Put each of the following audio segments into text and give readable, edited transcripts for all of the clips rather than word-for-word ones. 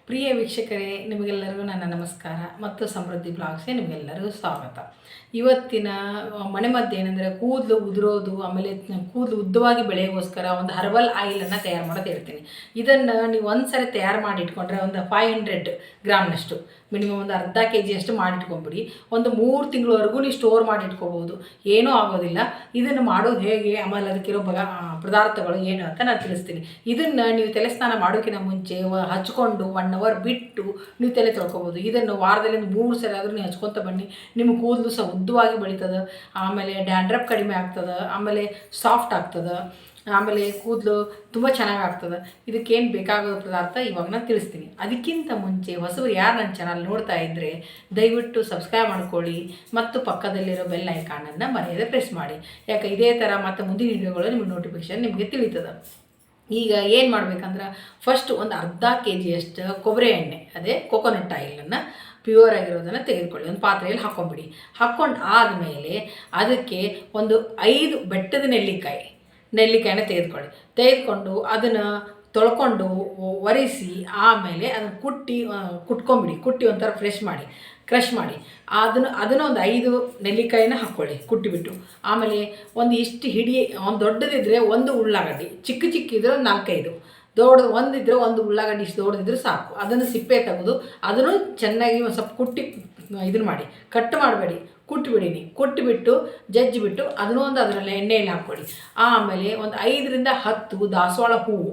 ಪ್ರಿಯ ವೀಕ್ಷಕರೇ, ನಿಮಗೆಲ್ಲರಿಗೂ ನನ್ನ ನಮಸ್ಕಾರ ಮತ್ತು ಸಮೃದ್ಧಿ ಬ್ಲಾಗ್ಸ್ಗೆ ನಿಮಗೆಲ್ಲರಿಗೂ ಸ್ವಾಗತ. ಇವತ್ತಿನ ಮನೆ ಮದ್ದು ಏನಂದರೆ ಕೂದಲು ಉದುರೋದು, ಆಮೇಲೆ ಕೂದಲು ಉದ್ದವಾಗಿ ಬೆಳೆಯೋಗೋಸ್ಕರ ಒಂದು ಹರ್ಬಲ್ ಆಯಿಲನ್ನು ತಯಾರು ಮಾಡೋದು ಹೇಳ್ತೀನಿ. ಇದನ್ನು ನೀವು ಒಂದು ಸರಿ ತಯಾರು ಮಾಡಿ ಇಟ್ಕೊಂಡ್ರೆ ಒಂದು 500 ಗ್ರಾಮ್ನಷ್ಟು ಮಿನಿಮಮ್ ಒಂದು ಅರ್ಧ kg ಅಷ್ಟು ಮಾಡಿಟ್ಕೊಂಬಿಡಿ. ಒಂದು 3 ತಿಂಗಳವರೆಗೂ ನೀವು ಸ್ಟೋರ್ ಮಾಡಿ ಇಟ್ಕೋಬೋದು, ಏನೂ ಆಗೋದಿಲ್ಲ. ಇದನ್ನು ಮಾಡೋದು ಹೇಗೆ, ಆಮೇಲೆ ಅದಕ್ಕಿರೋ ಪದಾರ್ಥಗಳು ಏನು ಅಂತ ನಾನು ತಿಳಿಸ್ತೀನಿ. ಇದನ್ನು ನೀವು ತಲೆ ಸ್ನಾನ ಮಾಡೋಕ್ಕಿಂತ ಮುಂಚೆ ಹಚ್ಕೊಂಡು 1 ಅವರ್ ಬಿಟ್ಟು ನೀವು ತಲೆ ತೊಳ್ಕೊಬೋದು. ಇದನ್ನು ವಾರದಲ್ಲಿ 3 ಸರಿ ಆದರೂ ನೀವು ಹಚ್ಕೊತ ಬನ್ನಿ. ನಿಮ್ಮ ಕೂದಲು ಸಹ ಉದ್ದವಾಗಿ ಬೆಳೀತದೆ, ಆಮೇಲೆ ಡ್ಯಾಂಡ್ರಫ್ ಕಡಿಮೆ ಆಗ್ತದೆ, ಆಮೇಲೆ ಸಾಫ್ಟ್ ಆಗ್ತದೆ, ಆಮೇಲೆ ಕೂದಲು ತುಂಬ ಚೆನ್ನಾಗಿ ಆಗ್ತದೆ. ಇದಕ್ಕೇನು ಬೇಕಾಗೋ ಪದಾರ್ಥ ಇವಾಗ ನಾನು ತಿಳಿಸ್ತೀನಿ. ಅದಕ್ಕಿಂತ ಮುಂಚೆ ಹೊಸಬರು ಯಾರು ನನ್ನ ಚಾನಲ್ ನೋಡ್ತಾ ಇದ್ದರೆ ದಯವಿಟ್ಟು ಸಬ್ಸ್ಕ್ರೈಬ್ ಮಾಡ್ಕೊಳ್ಳಿ ಮತ್ತು ಪಕ್ಕದಲ್ಲಿರೋ ಬೆಲ್ ಐಕಾನನ್ನು ಮರೆಯದೆ ಪ್ರೆಸ್ ಮಾಡಿ. ಯಾಕೆ ಇದೇ ಥರ ಮತ್ತು ಮುಂದಿನ ವಿಡಿಯೋಗಳು ನಿಮಗೆ ನೋಟಿಫಿಕೇಷನ್ ನಿಮಗೆ ತಿಳಿತದೆ. ಈಗ ಏನು ಮಾಡಬೇಕಂದ್ರೆ ಫಸ್ಟ್ ಒಂದು ಅರ್ಧ kg ಅಷ್ಟು ಕೊಬ್ಬರಿ ಎಣ್ಣೆ, ಅದೇ ಕೊಕೊನಟ್ ಆಯಿಲನ್ನು ಪ್ಯೂರ್ ಆಗಿರೋದನ್ನು ತೆಗೆದುಕೊಳ್ಳಿ. ಒಂದು ಪಾತ್ರೆಯಲ್ಲಿ ಹಾಕ್ಕೊಂಬಿಡಿ. ಹಾಕ್ಕೊಂಡು ಆದಮೇಲೆ ಅದಕ್ಕೆ ಒಂದು 5 ಬೆಟ್ಟದ ನೆಲ್ಲಿಕಾಯಿನ ತೆಗೆದುಕೊಂಡು ಅದನ್ನು ತೊಳ್ಕೊಂಡು ಒರೆಸಿ ಆಮೇಲೆ ಅದನ್ನು ಕುಟ್ಟಿ ಒಂಥರ ಕ್ರಷ್ ಮಾಡಿ ಅದನ್ನು ಒಂದು 5 ನೆಲ್ಲಿಕಾಯಿನ ಹಾಕ್ಕೊಳ್ಳಿ ಕುಟ್ಟಿಬಿಟ್ಟು. ಆಮೇಲೆ ಒಂದು ಇಷ್ಟು ಒಂದು ದೊಡ್ಡದಿದ್ದರೆ ಒಂದು ಉಳ್ಳಾಗಡ್ಡಿ, ಚಿಕ್ಕ ಇದ್ದರೆ ಒಂದು 4-5, ದೊಡ್ಡದು ಒಂದಿದ್ರೆ ಒಂದು ಉಳ್ಳಾಗಡ್ಡಿ ಇಷ್ಟು ದೊಡ್ಡದಿದ್ರೆ ಸಾಕು. ಅದನ್ನು ಸಿಪ್ಪೆ ತೆಗೆದು ಅದನ್ನು ಚೆನ್ನಾಗಿ ಒಂದು ಸ್ವಲ್ಪ ಕಟ್ ಮಾಡಬೇಡಿ, ಕುಟ್ಟಿಬಿಟ್ಟು ಜಜ್ಜಿಬಿಟ್ಟು ಅದನ್ನೊಂದು ಅದರಲ್ಲಿ ಎಣ್ಣೆಯಲ್ಲಿ ಹಾಕ್ಕೊಳ್ಳಿ. ಆಮೇಲೆ ಒಂದು 5ರಿಂದ 10 ದಾಸವಾಳ ಹೂವು,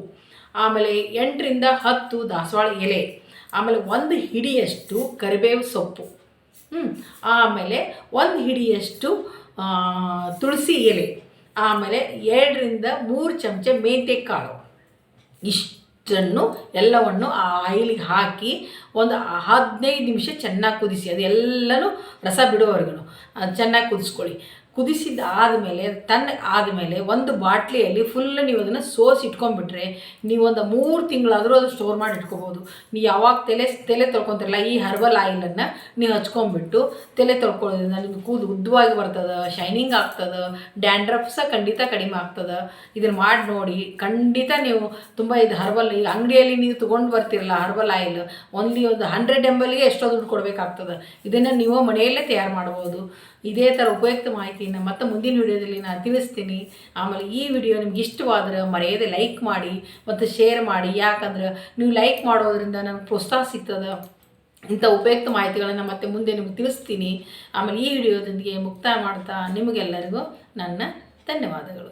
ಆಮೇಲೆ 8ರಿಂದ 10 ದಾಸವಾಳ ಎಲೆ, ಆಮೇಲೆ 1 ಹಿಡಿಯಷ್ಟು ಕರಿಬೇವು ಸೊಪ್ಪು, ಆಮೇಲೆ 1 ಹಿಡಿಯಷ್ಟು ತುಳಸಿ ಎಲೆ, ಆಮೇಲೆ 2ರಿಂದ 3 ಚಮಚ ಮೆಂತ್ಯ ಕಾಳು. ಇಷ್ಟನ್ನು ಎಲ್ಲವನ್ನು ಆ ಆಯಿಲಿಗೆ ಹಾಕಿ ಒಂದು 15 ನಿಮಿಷ ಚೆನ್ನಾಗಿ ಕುದಿಸಿ, ಅದೆಲ್ಲನೂ ರಸ ಬಿಡುವವರೆಗೂ ಚೆನ್ನಾಗಿ ಕುದಿಸ್ಕೊಳ್ಳಿ. ಕುದಿಸಿದ ಆದಮೇಲೆ ಒಂದು ಬಾಟ್ಲಿಯಲ್ಲಿ ಫುಲ್ ನೀವು ಅದನ್ನು ಸೋಸಿ ಇಟ್ಕೊಂಡ್ಬಿಟ್ರೆ ನೀವು ಒಂದು 3 ತಿಂಗಳಾದರೂ ಅದು ಸ್ಟೋರ್ ಮಾಡಿ ಇಟ್ಕೋಬೋದು. ನೀವು ಯಾವಾಗ ತಲೆ ತೊಳ್ಕೊತಿರಲ್ಲ ಈ ಹರ್ಬಲ್ ಆಯಿಲನ್ನು ನೀವು ಹಚ್ಕೊಂಡ್ಬಿಟ್ಟು ತಲೆ ತೊಳ್ಕೊಳ್ಳೋದ್ರಿಂದ ನಿಮ್ಗೆ ಕೂದಲು ಉದ್ದವಾಗಿ ಬರ್ತದೆ, ಶೈನಿಂಗ್ ಆಗ್ತದೆ, ಡ್ಯಾಂಡ್ರಫ್ ಸಹ ಖಂಡಿತ ಕಡಿಮೆ ಆಗ್ತದೆ. ಇದನ್ನು ಮಾಡಿ ನೋಡಿ, ಖಂಡಿತ ನೀವು ತುಂಬ ಇದು ಹರ್ಬಲ್ ಈ ಅಂಗಡಿಯಲ್ಲಿ ನೀವು ತೊಗೊಂಡು ಬರ್ತಿರಲ್ಲ ಹರ್ಬಲ್ ಆಯಿಲ್, ಓನ್ಲಿ ಒಂದು 100 mlಗೆ ಎಷ್ಟೋ ದುಡ್ಡು ಕೊಡಬೇಕಾಗ್ತದೆ. ಇದನ್ನು ನೀವು ಮನೆಯಲ್ಲೇ ತಯಾರು ಮಾಡ್ಬೋದು. ಇದೇ ಥರ ಉಪಯುಕ್ತ ಮಾಹಿತಿಯನ್ನು ಮತ್ತೆ ಮುಂದಿನ ವಿಡಿಯೋದಲ್ಲಿ ನಾನು ತಿಳಿಸ್ತೀನಿ. ಆಮೇಲೆ ಈ ವಿಡಿಯೋ ನಿಮ್ಗೆ ಇಷ್ಟವಾದರೆ ಮರೆಯದೆ ಲೈಕ್ ಮಾಡಿ ಮತ್ತು ಶೇರ್ ಮಾಡಿ. ಯಾಕಂದ್ರೆ ನೀವು ಲೈಕ್ ಮಾಡೋದ್ರಿಂದ ನನಗೆ ಪ್ರೋತ್ಸಾಹ ಸಿಗ್ತದೆ. ಇಂಥ ಉಪಯುಕ್ತ ಮಾಹಿತಿಗಳನ್ನು ಮತ್ತೆ ಮುಂದೆ ನಿಮ್ಗೆ ತಿಳಿಸ್ತೀನಿ. ಆಮೇಲೆ ಈ ವಿಡಿಯೋದೊಂದಿಗೆ ಮುಕ್ತಾಯ ಮಾಡ್ತಾ ನಿಮಗೆಲ್ಲರಿಗೂ ನನ್ನ ಧನ್ಯವಾದಗಳು.